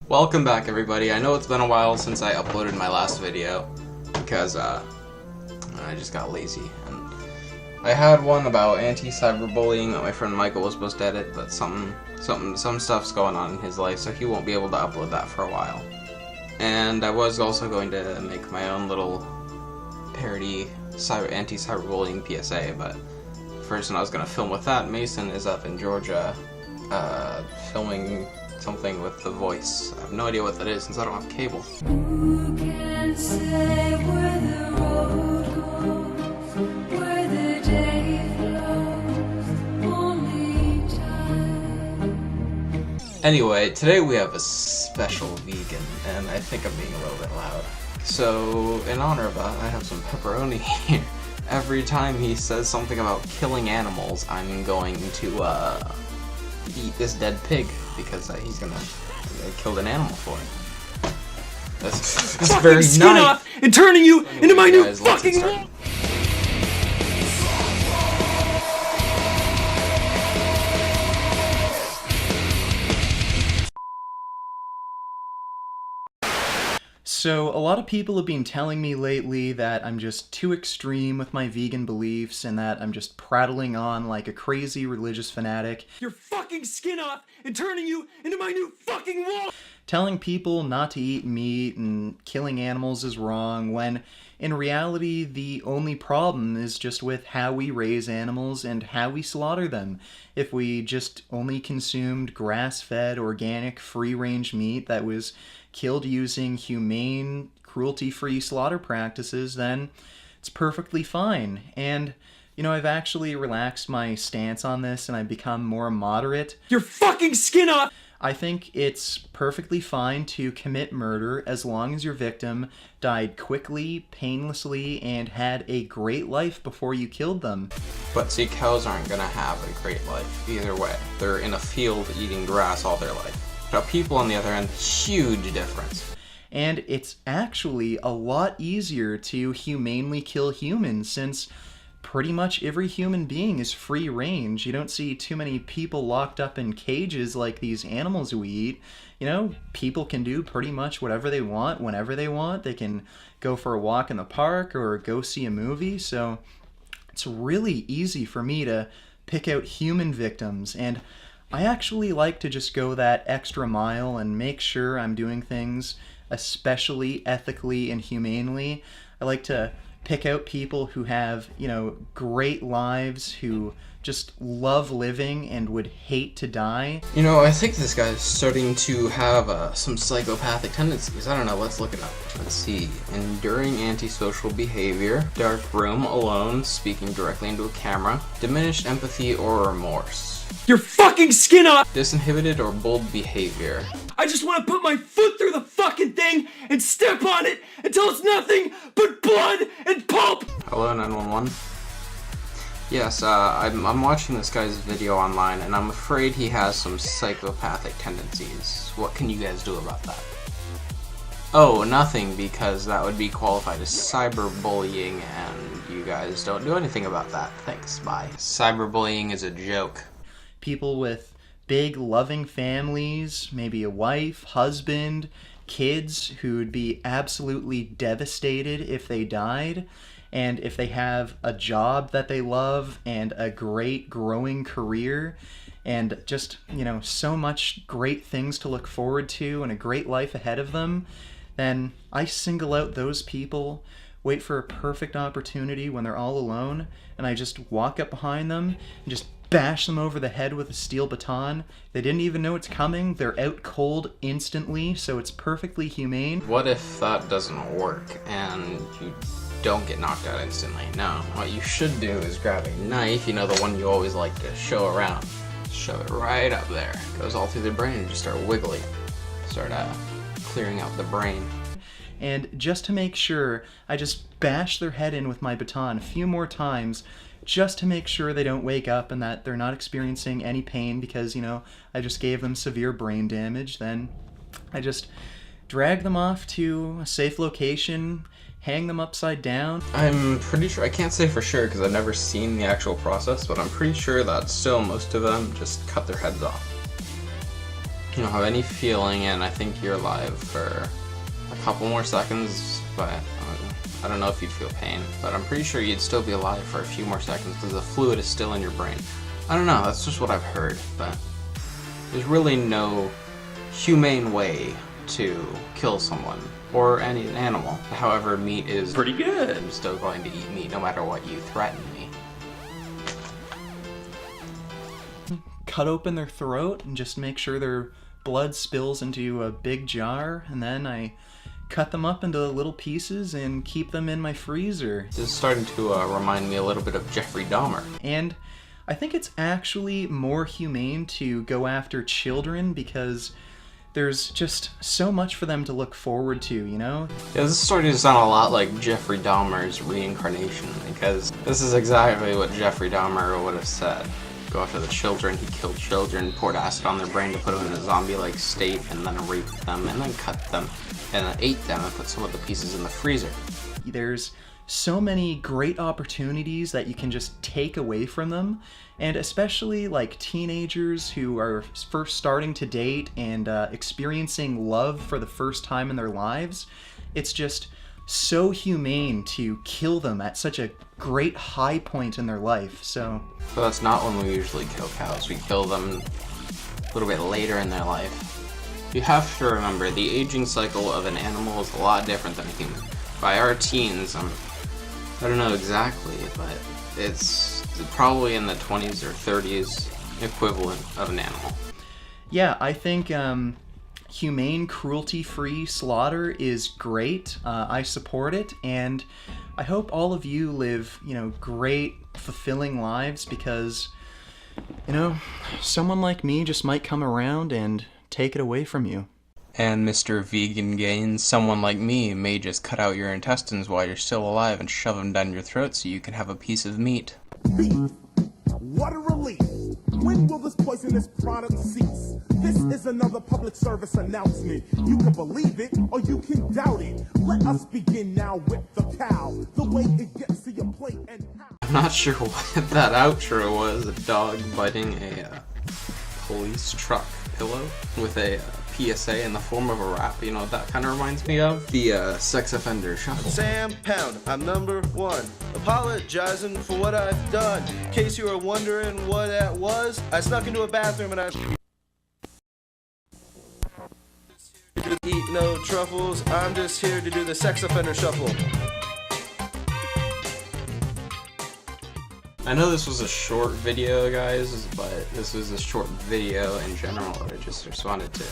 Welcome back, everybody. I know it's been a while since I uploaded my last video because I just got lazy, and I had one about anti-cyberbullying that my friend Michael was supposed to edit, but some stuff's going on in his life, so he won't be able to upload that for a while. And I was also going to make my own little parody anti-cyberbullying PSA, but the person I was going to film with that, Mason, is up in Georgia filming something with The Voice. I have no idea what that is since I don't have cable. Who can say where the road goes, where the day flows, only time. Anyway, today we have a special vegan, and I think I'm being a little bit loud. So, in honor of that, I have some pepperoni here. Every time he says something about killing animals, I'm going to eat this dead pig, because he's gonna kill an animal for it. That's very nice. Skin off and turning you into my new fucking wall. So, a lot of people have been telling me lately that I'm just too extreme with my vegan beliefs and that I'm just prattling on like a crazy religious fanatic. You're fucking skin off and turning you into my new fucking wall! Telling people not to eat meat and killing animals is wrong, when in reality the only problem is just with how we raise animals and how we slaughter them. If we just only consumed grass-fed, organic, free-range meat that was killed using humane, cruelty-free slaughter practices, then it's perfectly fine. And, you know, I've actually relaxed my stance on this and I've become more moderate. You're fucking skin off! I think it's perfectly fine to commit murder as long as your victim died quickly, painlessly, and had a great life before you killed them. But see, cows aren't gonna have a great life either way. They're in a field eating grass all their life. Now, people on the other end, huge difference. And it's actually a lot easier to humanely kill humans, since pretty much every human being is free range. You don't see too many people locked up in cages like these animals we eat. You know, people can do pretty much whatever they want, whenever they want. They can go for a walk in the park or go see a movie, so it's really easy for me to pick out human victims. And I actually like to just go that extra mile and make sure I'm doing things especially ethically and humanely. I like to pick out people who have, you know, great lives, who just love living and would hate to die. You know, I think this guy's starting to have some psychopathic tendencies. I don't know, let's look it up. Let's see. Enduring antisocial behavior, dark room, alone, speaking directly into a camera, diminished empathy or remorse. You're fucking skin off! Disinhibited or bold behavior. I just want to put my foot through the fucking thing and step on it until it's nothing but blood and pulp! Hello, 911. Yes, I'm watching this guy's video online, and I'm afraid he has some psychopathic tendencies. What can you guys do about that? Oh, nothing, because that would be qualified as cyberbullying, and you guys don't do anything about that. Thanks, bye. Cyberbullying is a joke. People with big, loving families, maybe a wife, husband, kids who would be absolutely devastated if they died, and if they have a job that they love and a great growing career and just, you know, so much great things to look forward to and a great life ahead of them, then I single out those people, wait for a perfect opportunity when they're all alone, and I just walk up behind them and just bash them over the head with a steel baton. They didn't even know it's coming. They're out cold instantly, so it's perfectly humane. What if that doesn't work and you don't get knocked out instantly? No, what you should do is grab a knife, you know, the one you always like to show around. Shove it right up there. It goes all through the brain and just start wiggling. Start clearing out the brain. And just to make sure, I just bash their head in with my baton a few more times, just to make sure they don't wake up and that they're not experiencing any pain because, you know, I just gave them severe brain damage. Then I just drag them off to a safe location, hang them upside down. I'm pretty sure, I can't say for sure because I've never seen the actual process, but I'm pretty sure that still most of them just cut their heads off. you don't have any feeling, and I think you're alive for a couple more seconds, but I don't know if you'd feel pain, but I'm pretty sure you'd still be alive for a few more seconds because the fluid is still in your brain. I don't know, that's just what I've heard, but there's really no humane way to kill someone, or any animal. However, meat is pretty good. I'm still going to eat meat no matter what you threaten me. Cut open their throat and just make sure their blood spills into a big jar, and then I cut them up into little pieces and keep them in my freezer. This is starting to remind me a little bit of Jeffrey Dahmer. And I think it's actually more humane to go after children because there's just so much for them to look forward to, you know? Yeah, this is starting to sound a lot like Jeffrey Dahmer's reincarnation, because this is exactly what Jeffrey Dahmer would have said. Go after the children, he killed children, poured acid on their brain to put them in a zombie-like state, and then raped them, and then cut them, and then ate them, and put some of the pieces in the freezer. There's so many great opportunities that you can just take away from them, and especially like teenagers who are first starting to date and experiencing love for the first time in their lives. It's just so humane to kill them at such a great high point in their life. So that's not when we usually kill cows. We kill them a little bit later in their life. You have to remember, the aging cycle of an animal is a lot different than a human. By our teens, I don't know exactly, but it's probably in the 20s or 30s equivalent of an animal. Yeah, I think humane, cruelty-free slaughter is great. I support it, and I hope all of you live, great, fulfilling lives, because, someone like me just might come around and take it away from you. And Mr. Vegan Gains, someone like me may just cut out your intestines while you're still alive and shove them down your throat so you can have a piece of meat. Beef. What a relief. When will this poisonous product cease? This is another public service announcement. You can believe it or you can doubt it. Let us begin now with the cow. The way it gets to your plate and how. I'm not sure what that outro was. A dog biting a police truck pillow with a PSA in the form of a rap. You know what that kind of reminds me of? The sex offender shuffle. Sam Pound, I'm number 1. Apologizing for what I've done. In case you were wondering what that was, I snuck into a bathroom and I eat no truffles. I'm just here to do the sex offender shuffle. I know this was a short video, guys, but this was a short video in general. I just responded to,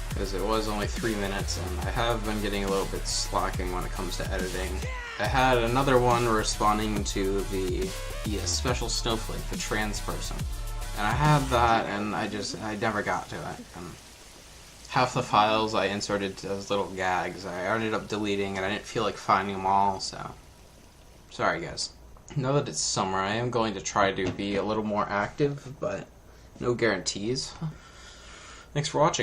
because it was only 3 minutes, and I have been getting a little bit slacking when it comes to editing. I had another one responding to the special snowflake, the trans person, and I had that, and I never got to it. And half the files I inserted as little gags, I ended up deleting, and I didn't feel like finding them all, so sorry, guys. Now that it's summer, I am going to try to be a little more active, but no guarantees. Thanks for watching.